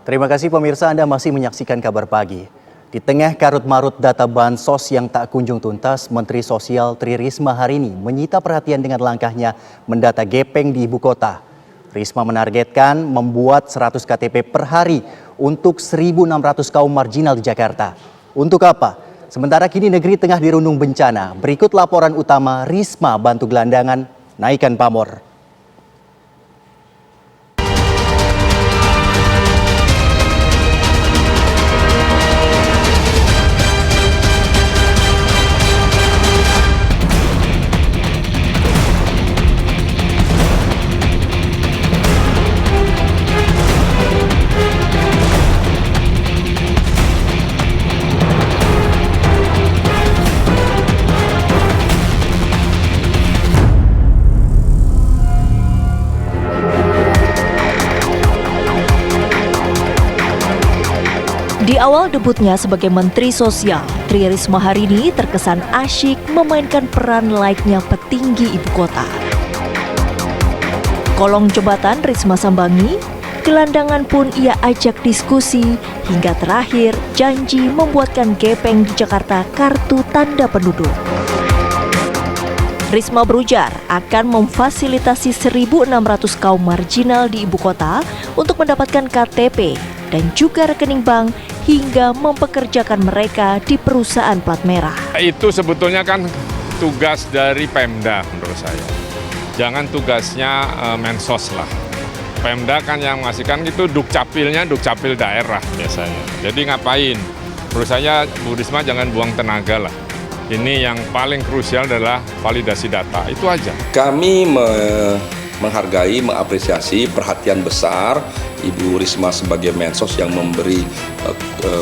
Terima kasih pemirsa, Anda masih menyaksikan Kabar Pagi. Di tengah karut-marut data bansos yang tak kunjung tuntas, Menteri Sosial Tri Risma hari ini menyita perhatian dengan langkahnya mendata gepeng di ibu kota. Risma menargetkan membuat 100 KTP per hari untuk 1.600 kaum marginal di Jakarta. Untuk apa? Sementara kini negeri tengah dirundung bencana. Berikut laporan utama Risma bantu gelandangan naikkan pamor. Di awal debutnya sebagai Menteri Sosial, Tri Risma hari ini terkesan asyik memainkan peran layaknya petinggi ibu kota. Kolong jembatan Risma sambangi, gelandangan pun ia ajak diskusi, hingga terakhir janji membuatkan gepeng di Jakarta kartu tanda penduduk. Risma berujar akan memfasilitasi 1.600 kaum marginal di ibu kota untuk mendapatkan KTP dan juga rekening bank hingga mempekerjakan mereka di perusahaan plat merah. Itu sebetulnya kan tugas dari Pemda menurut saya. Jangan tugasnya Mensos lah. Pemda kan yang mengasihkan itu dukcapilnya dukcapil daerah biasanya. Jadi ngapain? Menurut saya Bu Risma jangan buang tenaga lah. Ini yang paling krusial adalah validasi data, itu aja. Kami menghargai, mengapresiasi perhatian besar Ibu Risma sebagai Mensos yang memberi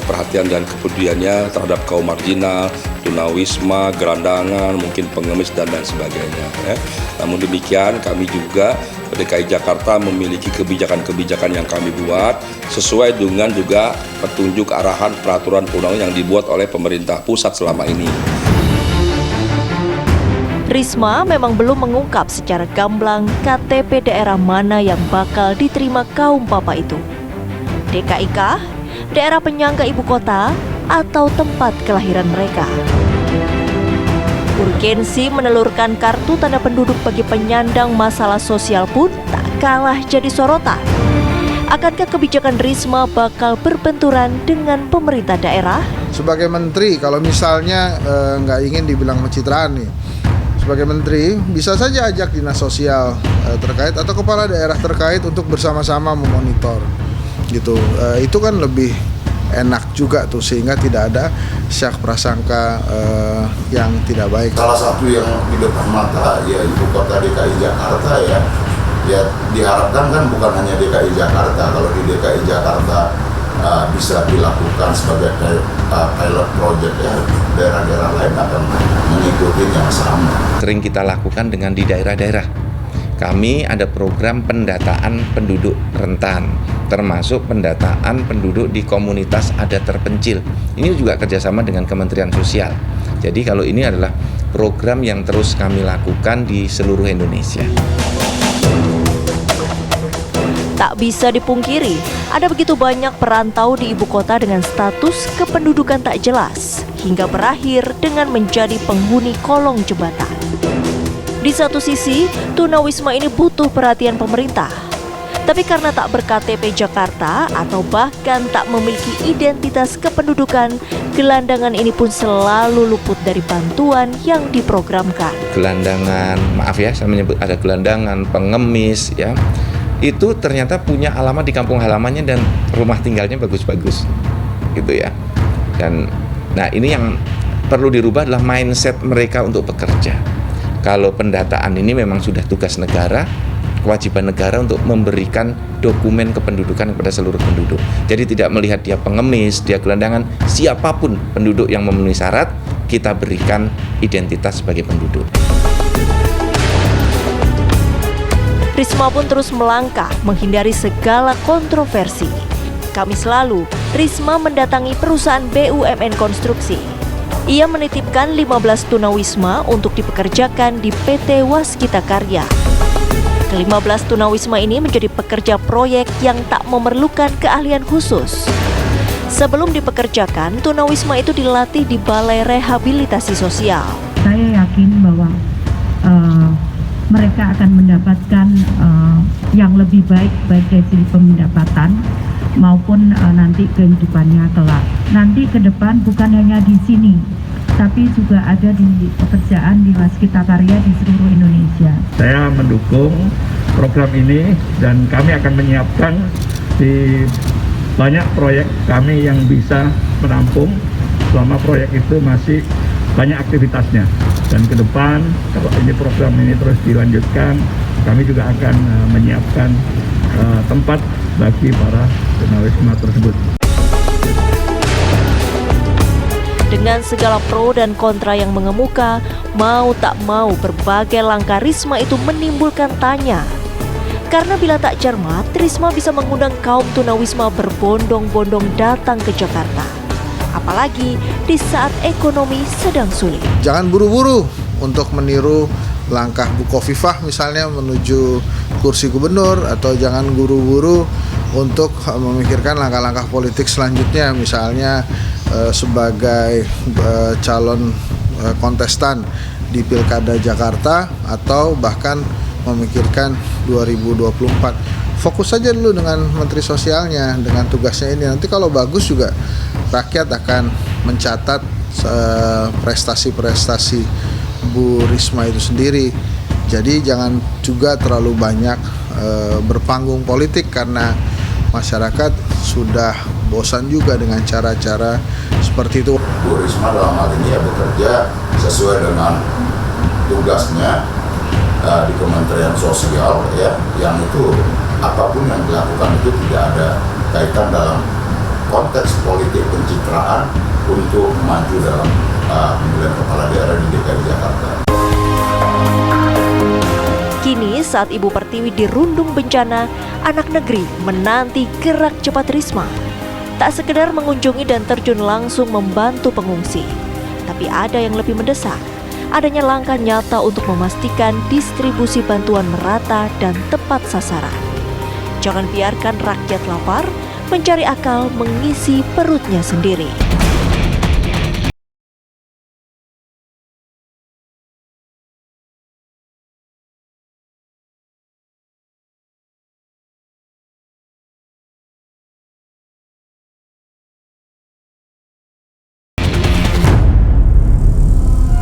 perhatian dan kepeduliannya terhadap kaum marginal, tunawisma, gelandangan, mungkin pengemis dan lain sebagainya. Ya. Namun demikian kami juga DKI Jakarta memiliki kebijakan-kebijakan yang kami buat sesuai dengan juga petunjuk arahan peraturan perundang-undangan yang dibuat oleh pemerintah pusat selama ini. Risma memang belum mengungkap secara gamblang KTP daerah mana yang bakal diterima kaum papa itu. DKI kah, daerah penyangga ibu kota, atau tempat kelahiran mereka? Urgensi menelurkan kartu tanda penduduk bagi penyandang masalah sosial pun tak kalah jadi sorotan. Akankah kebijakan Risma bakal berbenturan dengan pemerintah daerah? Sebagai menteri, kalau misalnya nggak ingin dibilang pencitraan nih, sebagai menteri bisa saja ajak dinas sosial terkait atau kepala daerah terkait untuk bersama-sama memonitor gitu. Itu kan lebih enak juga tuh, sehingga tidak ada syak prasangka yang tidak baik. Salah satu yang di depan mata ya ibu kota DKI Jakarta ya diharapkan kan bukan hanya DKI Jakarta. Kalau di DKI Jakarta bisa dilakukan sebagai pilot project, ya daerah-daerah lain akan mengikuti yang sama. Sering kita lakukan dengan di daerah-daerah. Kami ada program pendataan penduduk rentan, termasuk pendataan penduduk di komunitas adat terpencil. Ini juga kerjasama dengan Kementerian Sosial. Jadi kalau ini adalah program yang terus kami lakukan di seluruh Indonesia. Tak bisa dipungkiri, ada begitu banyak perantau di ibu kota dengan status kependudukan tak jelas, hingga berakhir dengan menjadi penghuni kolong jembatan. Di satu sisi, tunawisma ini butuh perhatian pemerintah. Tapi karena tak ber-KTP Jakarta atau bahkan tak memiliki identitas kependudukan, gelandangan ini pun selalu luput dari bantuan yang diprogramkan. Gelandangan, maaf ya saya menyebut ada gelandangan, pengemis ya. Itu ternyata punya alamat di kampung halamannya dan rumah tinggalnya bagus-bagus gitu ya. Dan nah ini yang perlu dirubah adalah mindset mereka untuk bekerja. Kalau pendataan ini memang sudah tugas negara, kewajiban negara untuk memberikan dokumen kependudukan kepada seluruh penduduk. Jadi tidak melihat dia pengemis, dia gelandangan, siapapun penduduk yang memenuhi syarat, kita berikan identitas sebagai penduduk. Risma pun terus melangkah menghindari segala kontroversi. Kamis lalu, Risma mendatangi perusahaan BUMN konstruksi. Ia menitipkan 15 tunawisma untuk dipekerjakan di PT Waskita Karya. Ke-15 tunawisma ini menjadi pekerja proyek yang tak memerlukan keahlian khusus. Sebelum dipekerjakan, tunawisma itu dilatih di Balai Rehabilitasi Sosial. Saya yakin bahwa mereka akan mendapatkan yang lebih baik dari segi pendapatan maupun nanti kehidupannya kelak. Nanti ke depan bukan hanya di sini, tapi juga ada di pekerjaan di Waskita Karya di seluruh Indonesia. Saya mendukung program ini dan kami akan menyiapkan di banyak proyek kami yang bisa menampung selama proyek itu masih banyak aktivitasnya. Dan ke depan kalau ini program ini terus dilanjutkan, kami juga akan menyiapkan tempat bagi para tunawisma tersebut. Dengan segala pro dan kontra yang mengemuka, mau tak mau berbagai langkah Risma itu menimbulkan tanya. Karena bila tak cermat, Risma bisa mengundang kaum tunawisma berbondong-bondong datang ke Jakarta. Apalagi di saat ekonomi sedang sulit. Jangan buru-buru untuk meniru langkah Bukofifa misalnya menuju kursi gubernur, atau jangan buru-buru untuk memikirkan langkah-langkah politik selanjutnya, misalnya sebagai calon kontestan di Pilkada Jakarta atau bahkan memikirkan 2024. Fokus saja dulu dengan Menteri Sosialnya, dengan tugasnya ini. Nanti kalau bagus juga rakyat akan mencatat prestasi-prestasi Bu Risma itu sendiri. Jadi jangan juga terlalu banyak berpanggung politik, karena masyarakat sudah bosan juga dengan cara-cara seperti itu. Bu Risma dalam hal ini ya bekerja sesuai dengan tugasnya di Kementerian Sosial ya, yang itu apapun yang dilakukan itu tidak ada kaitan dalam konteks politik pencitraan untuk maju dalam pemilihan kepala daerah di DKI Jakarta. Kini saat Ibu Pertiwi dirundung bencana, anak negeri menanti gerak cepat Risma. Tak sekedar mengunjungi dan terjun langsung membantu pengungsi, tapi ada yang lebih mendesak. Adanya langkah nyata untuk memastikan distribusi bantuan merata dan tepat sasaran. Jangan biarkan rakyat lapar, mencari akal mengisi perutnya sendiri.